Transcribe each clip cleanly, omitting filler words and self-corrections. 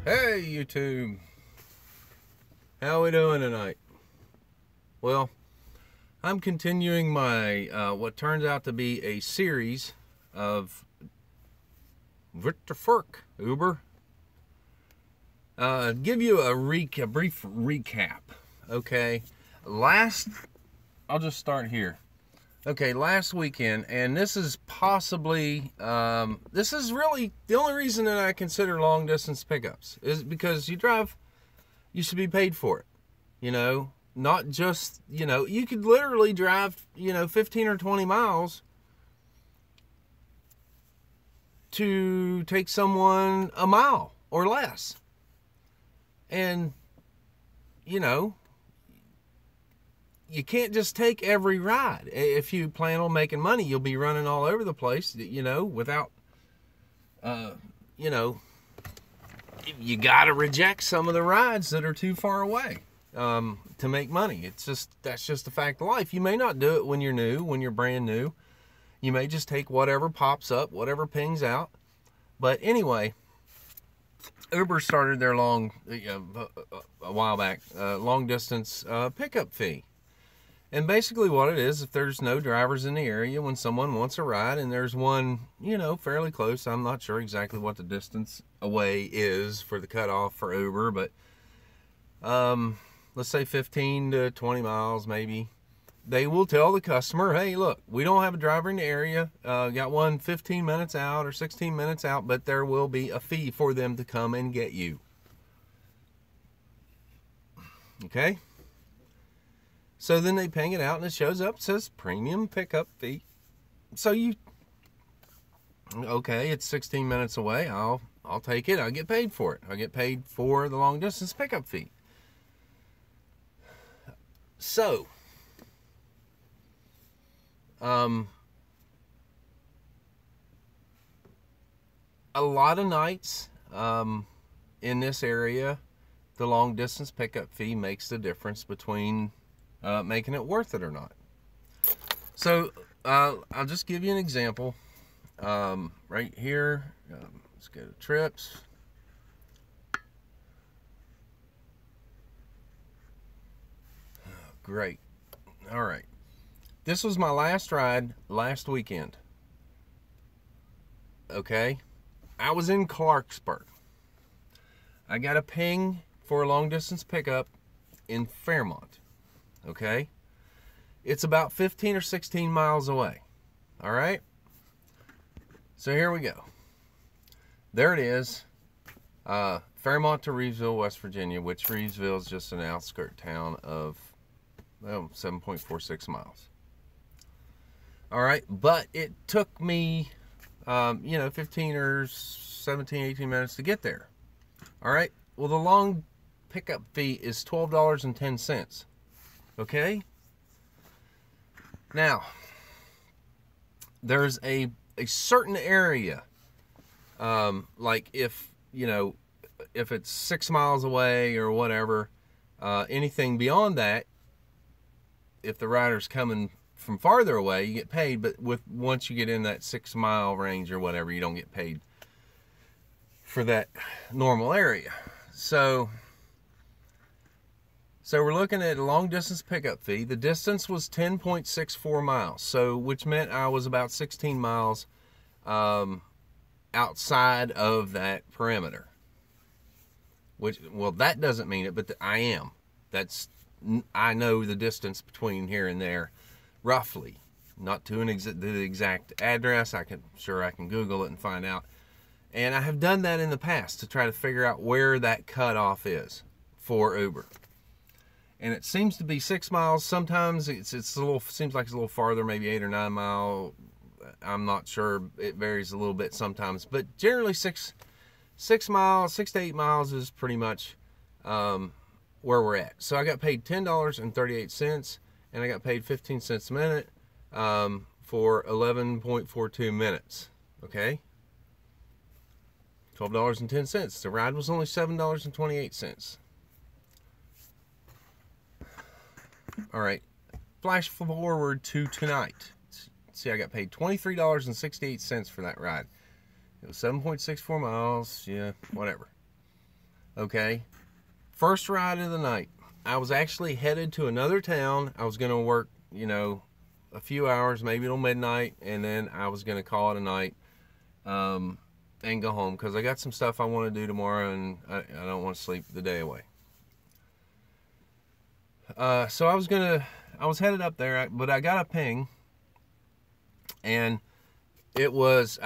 Hey YouTube, how we doing tonight? Well, I'm continuing my what turns out to be a series of WTF Uber. Give you a brief recap. Okay, I'll just start here. Okay, last weekend, and this is possibly, this is really the only reason that I consider long distance pickups is because you should be paid for it. You know, not just, you could literally drive, 15 or 20 miles to take someone a mile or less. And, you can't just take every ride. If you plan on making money, you'll be running all over the place, without, you got to reject some of the rides that are too far away to make money. That's just a fact of life. You may not do it when you're new, when you're brand new. You may just take whatever pops up, whatever pings out. But anyway, Uber started their a while back, long distance pickup fee. And basically what it is, if there's no drivers in the area, when someone wants a ride and there's one, fairly close, I'm not sure exactly what the distance away is for the cutoff for Uber, but let's say 15 to 20 miles maybe, they will tell the customer, hey, look, we don't have a driver in the area, got one 15 minutes out or 16 minutes out, but there will be a fee for them to come and get you. Okay? So then they ping it out and it shows up, it says premium pickup fee. So okay, it's 16 minutes away, I'll take it, I'll get paid for it. I'll get paid for the long distance pickup fee. So, a lot of nights in this area, the long distance pickup fee makes the difference between making it worth it or not. So I'll just give you an example. Right here, let's go to trips. Great. All right. This was my last ride last weekend. Okay. I was in Clarksburg. I got a ping for a long distance pickup in Fairmont. Okay, it's about 15 or 16 miles away. All right, so here we go. There it is, Fairmont to Reevesville, West Virginia, which Reevesville is just an outskirt town of 7.46 miles. All right, but it took me 15 or 17, 18 minutes to get there. All right, well, the long pickup fee is $12.10. Okay, now there's a certain area, like if it's 6 miles away or whatever, anything beyond that, if the rider's coming from farther away, you get paid, but once you get in that 6 mile range or whatever, you don't get paid for that normal area. So we're looking at a long distance pickup fee. The distance was 10.64 miles, which meant I was about 16 miles outside of that perimeter. Well, that doesn't mean it, but I am. I know the distance between here and there, roughly. Not to the exact address. I'm sure I can Google it and find out. And I have done that in the past to try to figure out where that cutoff is for Uber. And it seems to be 6 miles. Sometimes it's a little, seems like it's a little farther, maybe 8 or 9 mile. I'm not sure. It varies a little bit sometimes, but generally 6 miles, 6 to 8 miles is pretty much where we're at. So I got paid $10.38, and I got paid 15 cents a minute for 11.42 minutes. Okay, $12.10. The ride was only $7.28. All right, flash forward to tonight. See, I got paid $23.68 for that ride. It was 7.64 miles, yeah, whatever. Okay, first ride of the night. I was actually headed to another town. I was going to work, you know, a few hours, maybe till midnight, and then I was going to call it a night and go home because I got some stuff I want to do tomorrow, and I don't want to sleep the day away. So I was headed up there, but I got a ping, and I was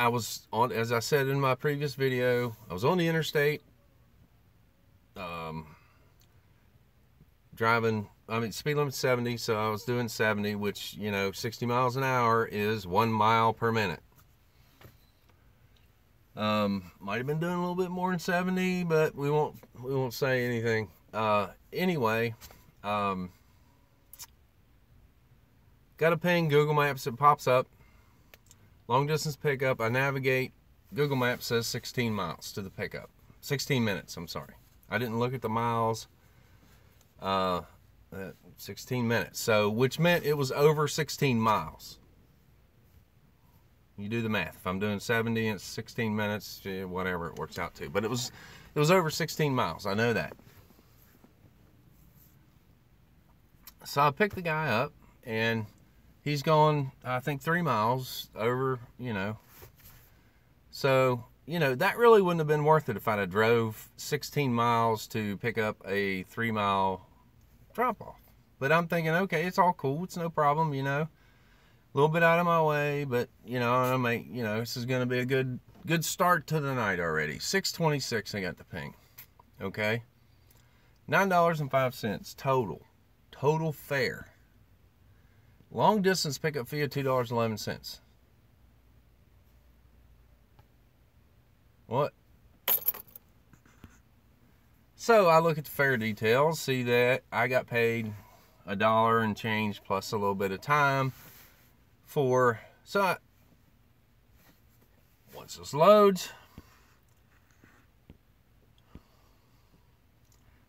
on, as I said in my previous video, I was on the interstate, driving, I mean, speed limit 70, so I was doing 70, which, you know, 60 miles an hour is 1 mile per minute. Might have been doing a little bit more than 70, but we won't say anything. Anyway, got a ping, Google Maps, it pops up. Long distance pickup, I navigate, Google Maps says 16 miles to the pickup. 16 minutes, I'm sorry. I didn't look at the miles. 16 minutes. So, which meant it was over 16 miles. You do the math. If I'm doing 70 and it's 16 minutes, whatever it works out to. But it was over 16 miles. I know that. So I picked the guy up, and he's going, I think, 3 miles over, you know. So, you know, that really wouldn't have been worth it if I'd have drove 16 miles to pick up a 3-mile drop-off. But I'm thinking, okay, it's all cool. It's no problem, you know. A little bit out of my way, but, you know, this is going to be a good start to the night already. 6:26, I got the ping. Okay. $9.05 total fare. Long distance pickup fee of $2.11. What? So I look at the fare details, see that I got paid $1 and change plus a little bit of time for, once this loads,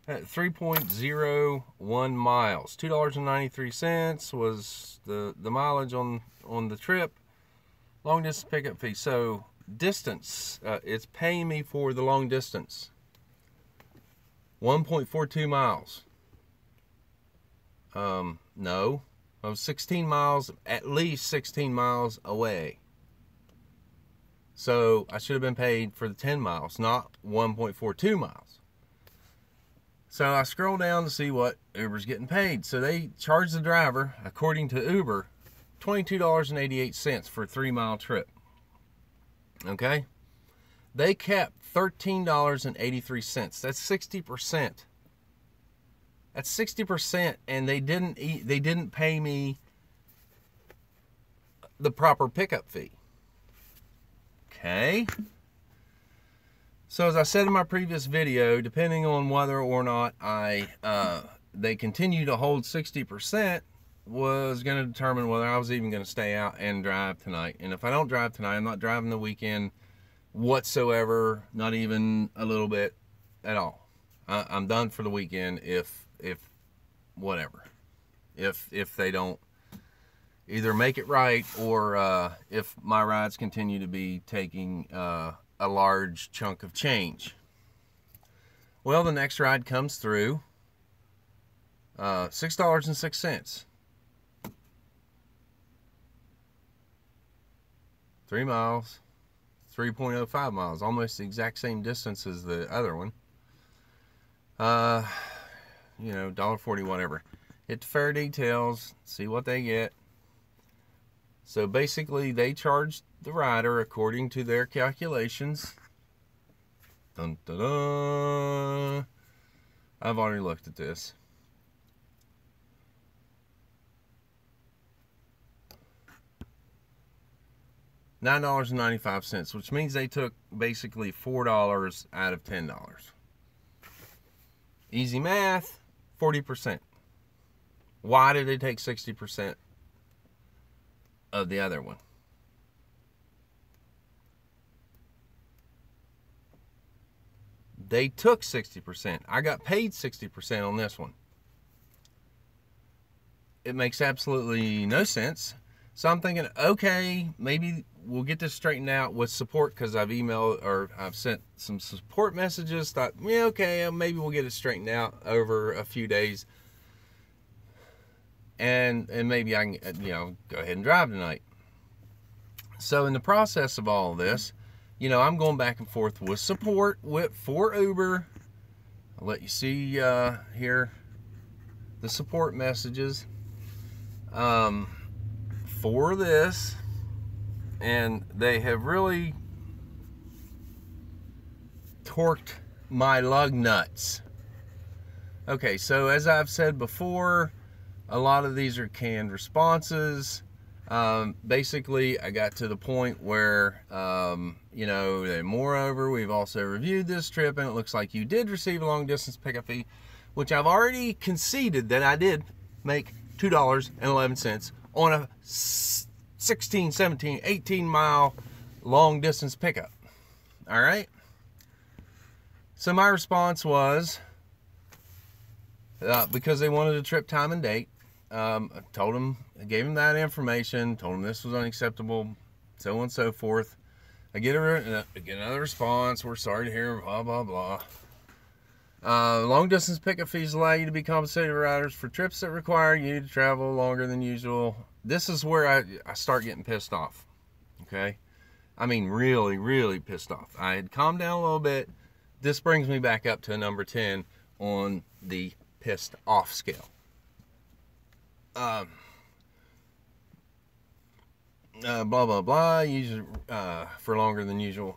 at 3.01 miles, $2.93 was the mileage on the trip. Long distance pickup fee. So distance, it's paying me for the long distance. 1.42 miles. No, I was 16 miles, at least 16 miles away. So I should have been paid for the 10 miles, not 1.42 miles. So I scroll down to see what Uber's getting paid. So they charge the driver, according to Uber, $22.88 for a 3-mile trip. Okay? They kept $13.83. That's 60%. That's 60%, and they didn't pay me the proper pickup fee. Okay? So as I said in my previous video, depending on whether or not they continue to hold 60%, was going to determine whether I was even going to stay out and drive tonight. And if I don't drive tonight, I'm not driving the weekend whatsoever, not even a little bit at all. I'm done for the weekend if whatever. If they don't either make it right, or if my rides continue to be taking a large chunk of change. Well, the next ride comes through, $6.06. 3 miles, 3.05 miles, almost the exact same distance as the other one. You know, $1.40, whatever. Hit the fare details, see what they get. So basically, they charge the rider according to their calculations. Dun, dun, dun. I've already looked at this. $9.95, which means they took basically $4 out of $10. Easy math, 40%. Why did they take 60% of the other one? They took 60%. I got paid 60% on this one. It makes absolutely no sense. So I'm thinking, okay, maybe we'll get this straightened out with support, because I've emailed or I've sent some support messages. Thought, yeah, okay, maybe we'll get it straightened out over a few days, and maybe I can, go ahead and drive tonight. So in the process of all of this, I'm going back and forth with support for Uber. I'll let you see here the support messages for this, and they have really torqued my lug nuts. Okay, so as I've said before, a lot of these are canned responses. Basically, I got to the point where, moreover, we've also reviewed this trip, and it looks like you did receive a long distance pickup fee, which I've already conceded that I did make $2.11 on a 16, 17, 18 mile long distance pickup. All right. So my response was, because they wanted a trip time and date, I gave them that information, told them this was unacceptable, so on and so forth. I get another response. We're sorry to hear, blah, blah, blah. Long distance pickup fees allow you to be compensated riders for trips that require you to travel longer than usual. This is where I start getting pissed off. Okay? I mean, really, really pissed off. I had calmed down a little bit. This brings me back up to a number 10 on the pissed off scale. Blah, blah, blah, usually for longer than usual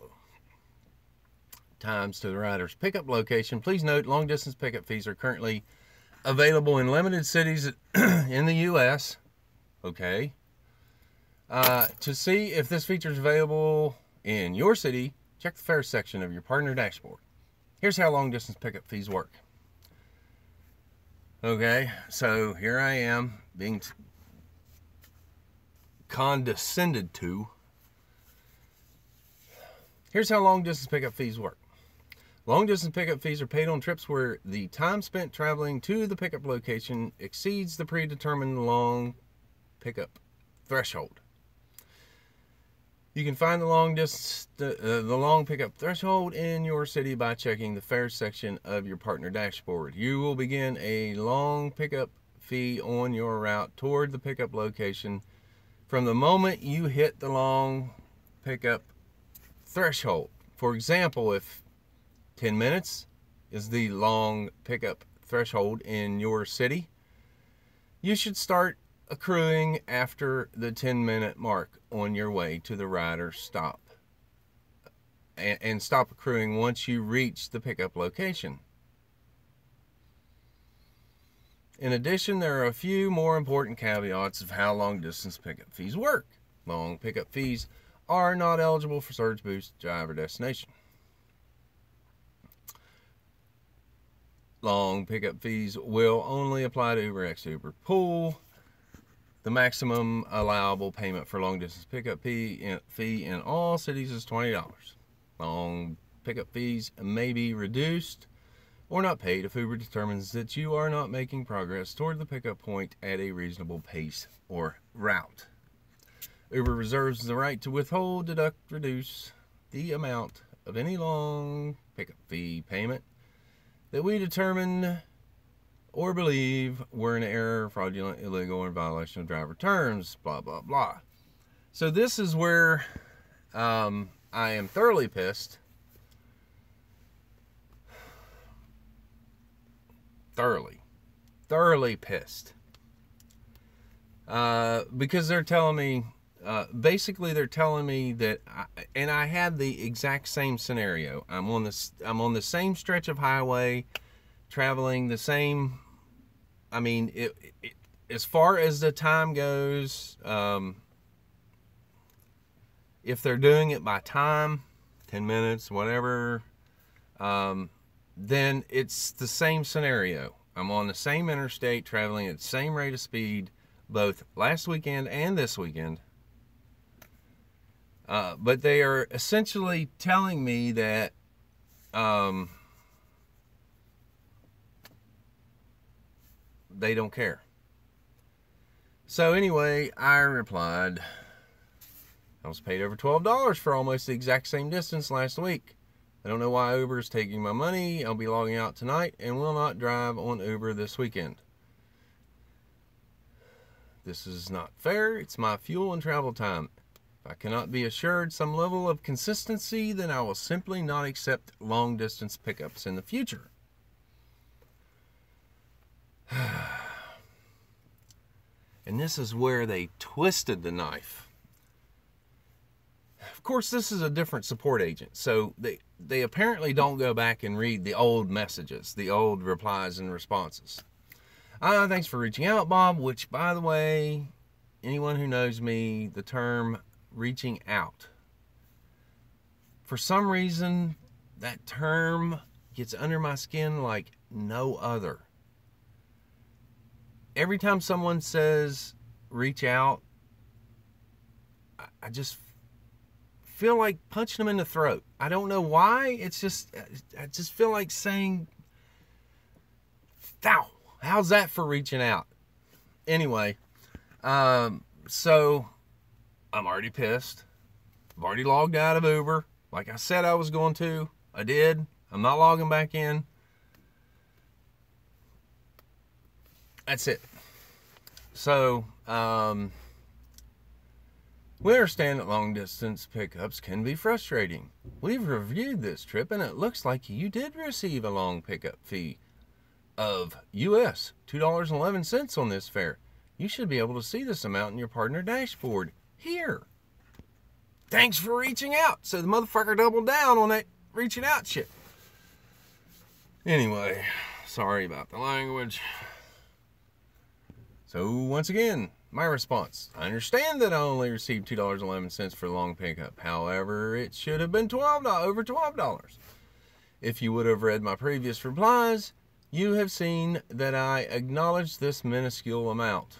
times to the rider's pickup location. Please note, long distance pickup fees are currently available in limited cities in the U.S. Okay. To see if this feature is available in your city, check the fares section of your partner dashboard. Here's how long distance pickup fees work. Okay, so here I am being condescended to. Here's how long distance pickup fees work. Long distance pickup fees are paid on trips where the time spent traveling to the pickup location exceeds the predetermined long pickup threshold. You can find the long pickup threshold in your city by checking the fares section of your partner dashboard. You will begin a long pickup fee on your route toward the pickup location from the moment you hit the long pickup threshold. For example, if 10 minutes is the long pickup threshold in your city, you should start accruing after the 10-minute mark on your way to the rider's stop, and stop accruing once you reach the pickup location. In addition, there are a few more important caveats of how long distance pickup fees work. Long pickup fees are not eligible for surge boost driver destination. Long pickup fees will only apply to UberX Uber Pool. The maximum allowable payment for long distance pickup fee in all cities is $20. Long pickup fees may be reduced or not paid if Uber determines that you are not making progress toward the pickup point at a reasonable pace or route. Uber reserves the right to withhold, deduct, reduce the amount of any long pickup fee payment that we determine or believe were an error, fraudulent, illegal, or in violation of driver terms, blah, blah, blah. So this is where I am thoroughly pissed. Thoroughly pissed. Because they're telling me, basically they're telling me that, and I had the exact same scenario. I'm on the same stretch of highway, traveling the same. I mean, as far as the time goes, if they're doing it by time, 10 minutes, whatever, then it's the same scenario. I'm on the same interstate, traveling at the same rate of speed, both last weekend and this weekend. But they are essentially telling me that they don't care. So anyway, I replied, I was paid over $12 for almost the exact same distance last week. I don't know why Uber is taking my money. I'll be logging out tonight and will not drive on Uber this weekend. This is not fair. It's my fuel and travel time. If I cannot be assured some level of consistency, then I will simply not accept long distance pickups in the future. And this is where they twisted the knife. Of course, this is a different support agent, so they apparently don't go back and read the old messages, the old replies and responses. Thanks for reaching out, Bob, which, by the way, anyone who knows me, the term reaching out, for some reason, that term gets under my skin like no other. Every time someone says reach out, I just feel like punching them in the throat. I don't know why. It's just, I just feel like saying, "Ow, how's that for reaching out?" Anyway, so I'm already pissed. I've already logged out of Uber. Like I said I was going to. I did. I'm not logging back in. That's it. So, we understand that long distance pickups can be frustrating. We've reviewed this trip and it looks like you did receive a long pickup fee of US $2.11 on this fare. You should be able to see this amount in your partner dashboard here. Thanks for reaching out. So the motherfucker doubled down on that reaching out shit. Anyway, sorry about the language. So once again, my response. I understand that I only received $2.11 for the long pickup. However, it should have been over $12. If you would have read my previous replies, you have seen that I acknowledged this minuscule amount.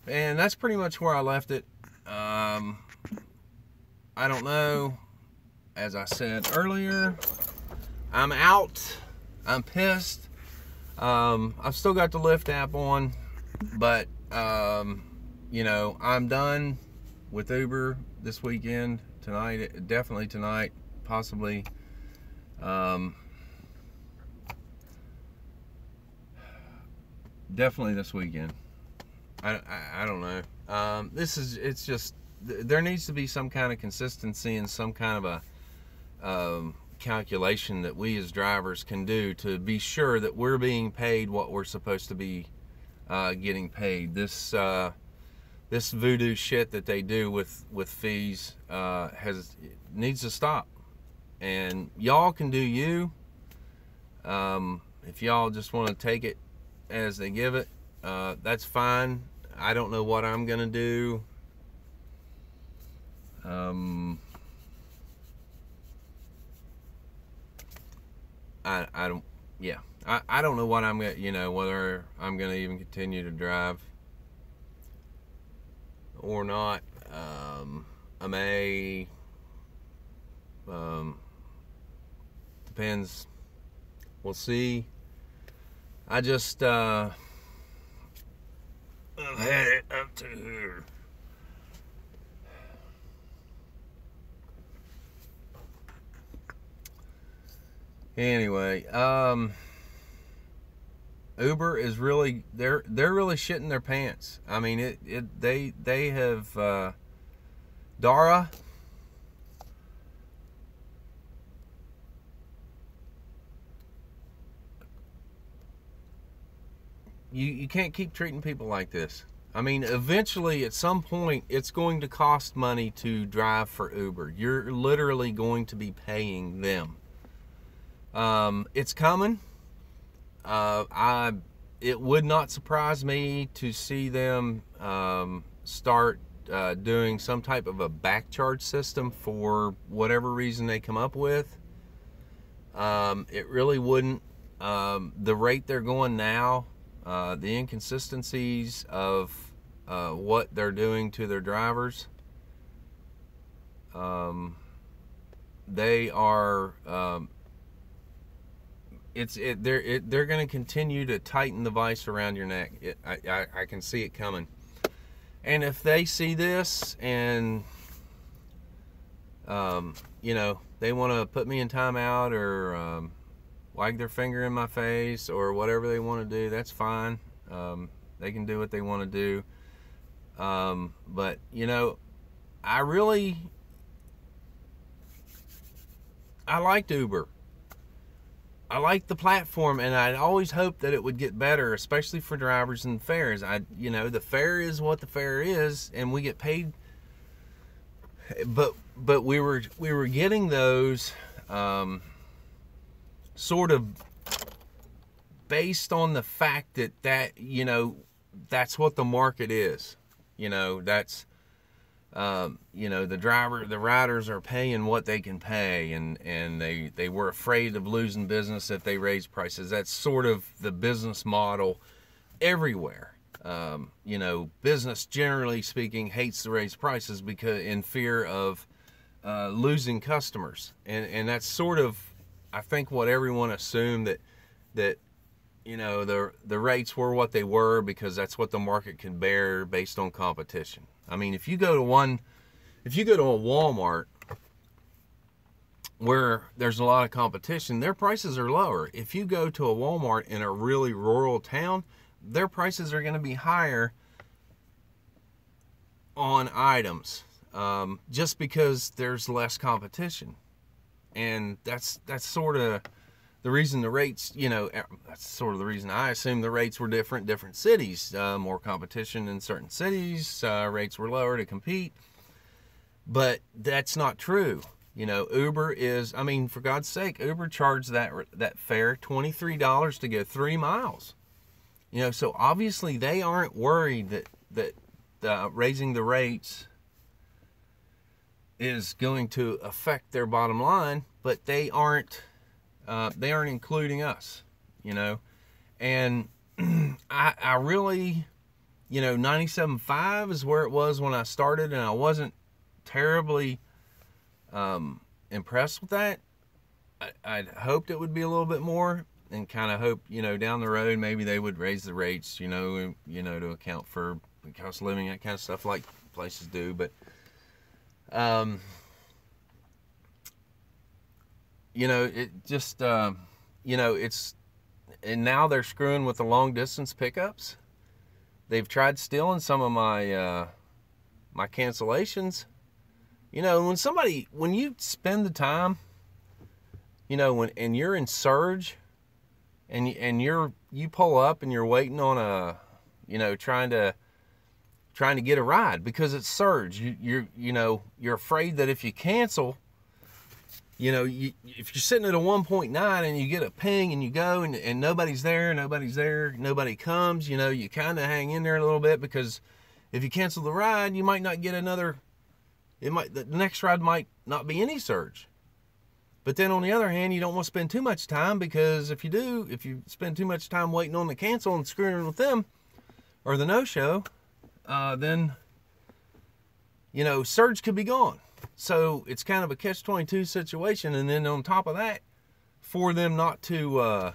And that's pretty much where I left it. I don't know. As I said earlier, I'm out. I'm pissed. I've still got the Lyft app on, but, you know, I'm done with Uber this weekend, tonight, definitely tonight, possibly, definitely this weekend. I don't know. It's just, there needs to be some kind of consistency and some kind of a, calculation that we as drivers can do to be sure that we're being paid what we're supposed to be getting paid. This voodoo shit that they do with fees needs to stop. And y'all can do you. If y'all just want to take it as they give it, that's fine. I don't know what I'm gonna do. I don't, yeah, I don't know what I'm gonna, you know, whether I'm gonna even continue to drive or not. I may, depends, we'll see. I just, I've had it up to here. Anyway, Uber is really, they're really shitting their pants. I mean, they have, Dara, you can't keep treating people like this. I mean, eventually, at some point, it's going to cost money to drive for Uber. You're literally going to be paying them. It's coming. It would not surprise me to see them start doing some type of a back charge system for whatever reason they come up with. It really wouldn't. The rate they're going now, the inconsistencies of what they're doing to their drivers, they are. They're going to continue to tighten the vice around your neck. I can see it coming, And if they see this and, you know, they want to put me in timeout or wag their finger in my face or whatever they want to do, that's fine. They can do what they want to do. But, you know, I liked Uber. I liked the platform, and I'd always hoped that it would get better, especially for drivers and fares. You know, the fare is what the fare is, and we get paid. But we were getting those sort of based on the fact that you know, that's what the market is. You know, that's you know, the riders are paying what they can pay, and they were afraid of losing business if they raise prices. That's sort of the business model everywhere. You know, business generally speaking hates to raise prices because in fear of losing customers, and that's sort of, I think, what everyone assumed, that you know, the rates were what they were because that's what the market can bear based on competition. I mean, if you go to a Walmart where there's a lot of competition, their prices are lower. If you go to a Walmart in a really rural town, their prices are going to be higher on items, just because there's less competition. And that's sort of the reason the rates, you know, that's sort of the reason I assume the rates were different cities. More competition in certain cities, rates were lower to compete. But that's not true. You know, Uber is, I mean, for God's sake, Uber charged that fare $23 to go 3 miles. You know, so obviously they aren't worried that raising the rates is going to affect their bottom line, but they aren't including us, you know. And I really, you know, 97.5 is where it was when I started, and I wasn't terribly impressed with that. I'd hoped it would be a little bit more, and kind of hope, you know, down the road maybe they would raise the rates, you know, to account for the cost of living, that kind of stuff, like places do. But you know, it just you know, and now they're screwing with the long distance pickups. They've tried stealing some of my my cancellations. You know, when you spend the time, you know, and you're in surge, and you pull up and you're waiting on a, you know, trying to get a ride because it's surge. You know, you're afraid that if you cancel, you know, if you're sitting at a 1.9 and you get a ping and you go and nobody's there, nobody comes, you know, you kind of hang in there a little bit, because if you cancel the ride, you might not get another. The next ride might not be any surge. But then on the other hand, you don't want to spend too much time, because if you spend too much time waiting on the cancel and screwing with them, or the no-show, then, you know, surge could be gone. So it's kind of a catch-22 situation. And then on top of that, for them not to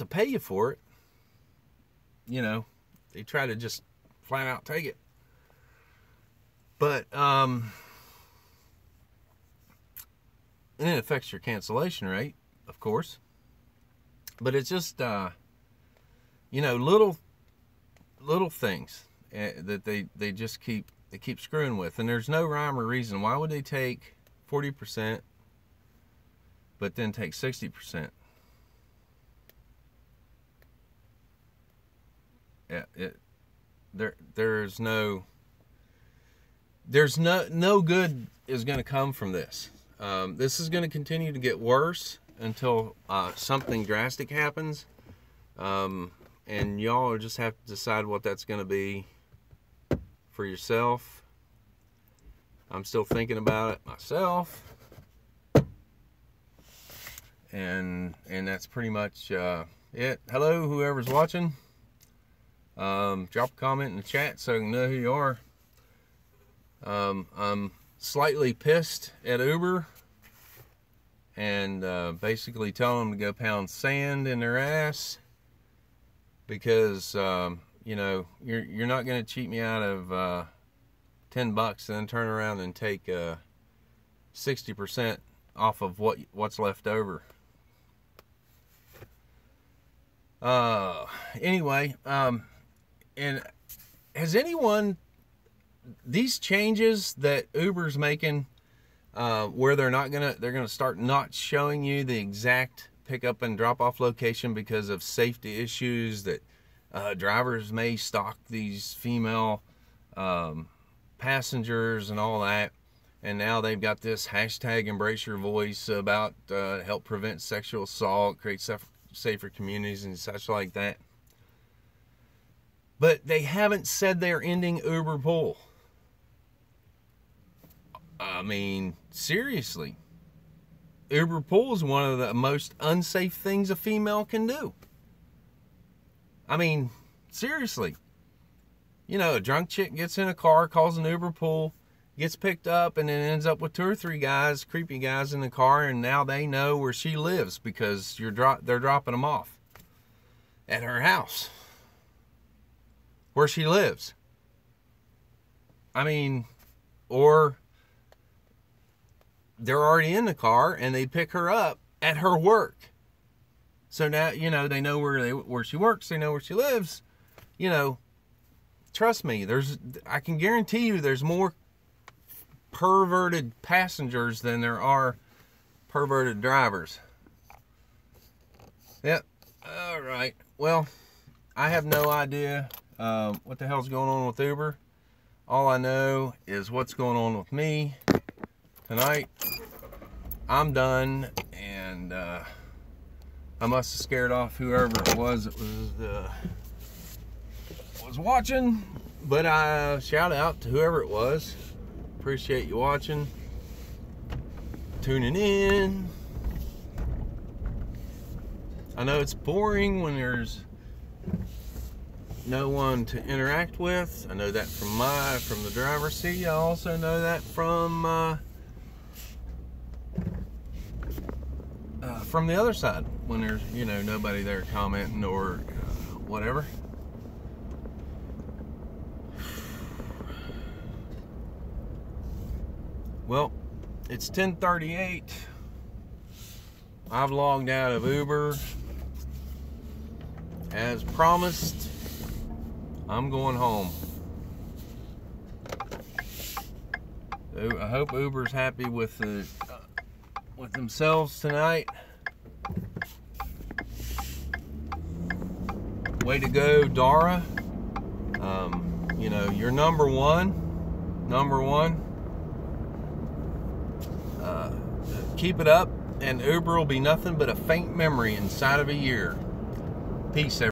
pay you for it, you know, they try to just flat out take it. But and it affects your cancellation rate, of course. But it's just you know, little things that they just keep screwing with, and there's no rhyme or reason. Why would they take 40% but then take 60%? Yeah, there's no good is going to come from this. This is going to continue to get worse until something drastic happens, and y'all just have to decide what that's going to be for yourself. I'm still thinking about it myself, and that's pretty much it. Hello, whoever's watching. Drop a comment in the chat so I can know who you are. I'm slightly pissed at Uber, and basically telling them to go pound sand in their ass, because you know, you're not going to cheat me out of $10 and then turn around and take 60% off of what's left over. Anyway, and has anyone, these changes that Uber's making, where they're gonna start not showing you the exact pickup and drop off location because of safety issues, that drivers may stalk these female passengers and all that, and now they've got this hashtag embrace your voice about help prevent sexual assault, create safer communities and such like that. But they haven't said they're ending Uber Pool. I mean, seriously. Uber Pool is one of the most unsafe things a female can do. I mean, seriously. You know, a drunk chick gets in a car, calls an Uber Pool, gets picked up, and then ends up with 2 or 3 guys, creepy guys in the car, and now they know where she lives because they're dropping them off at her house, where she lives. I mean, or they're already in the car and they pick her up at her work. So now, you know, they know where she works, they know where she lives. You know, trust me, I can guarantee you there's more perverted passengers than there are perverted drivers. Yep. All right. Well, I have no idea what the hell's going on with Uber. All I know is what's going on with me tonight. I'm done, and I must have scared off whoever it was that was watching. But shout out to whoever it was. Appreciate you watching, tuning in. I know it's boring when there's no one to interact with. I know that from the driver's seat. I also know that from the other side, when there's, you know, nobody there commenting or whatever. Well, it's 10:38. I've logged out of Uber. As promised, I'm going home. I hope Uber's happy with themselves tonight. Way to go, Dara. You know, you're number one. Keep it up, and Uber will be nothing but a faint memory inside of a year. Peace, everyone.